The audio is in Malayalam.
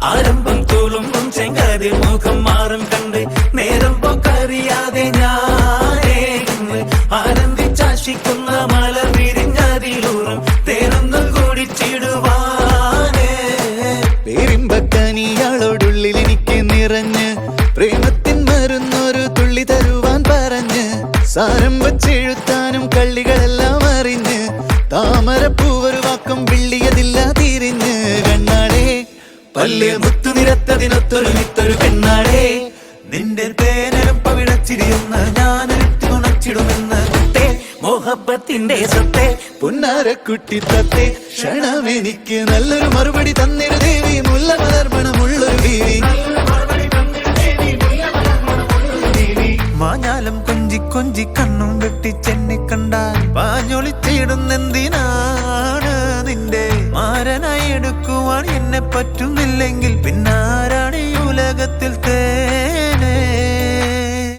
ആരംഭം തുളുമ്പും ചെങ്കതിർ മുഖം മാറും കണ്ട് നേരം പൊക്കറിയാതെ ഞാനേ ആനന്ദിച്ചാശിക്കുന്ന മല വിരിഞ്ഞതിലൂറും തേനൊന്നും കുടിച്ചിടുവാനേ. പേരിമ്പക്കനിയാളോടുള്ളിൽ എനിക്ക് നിറഞ്ഞ് പ്രേമത്തിൻ മരുന്നൊരു തുള്ളി തരുവാൻ പറഞ്ഞ് സാരം വച്ചെഴുത്താനും കള്ളികളെല്ലാം അറിഞ്ഞ് താമരപ്പൂവൊരു വാക്കും വിള്ളിയതില്ല തിരിഞ്ഞ് കണ്ണാടേ പല്ല് മുത്തു നിരത്തതിനൊത്തൊരു മിത്തൊരു പെണ്ണാടേ നിന്റെ തേനരം പവിഴച്ചിരിയുന്ന ഞാനൊരുത്തി ഉണച്ചിടുമെന്ന് കുട്ടേ മോഹബത്തിന്റെ സത്തേ പുന്നാരക്കുട്ടി തത്തേ ക്ഷണമെനിക്ക് നല്ലൊരു മറുപടി തന്നിരു ദേവി മുല്ല മലർമണമുള്ളൊരു ദേവി മാഞ്ഞാലും കൊഞ്ചി കൊഞ്ചി കണ്ണും വെട്ടി ചെന്നി കണ്ടാൽ പാഞ്ഞൊളിച്ചിടുന്നെന്തിനാണ് നിന്റെ മാരനായി എടുക്കുവാൻ എന്നെ പറ്റുന്നില്ലെങ്കിൽ പിന്നെ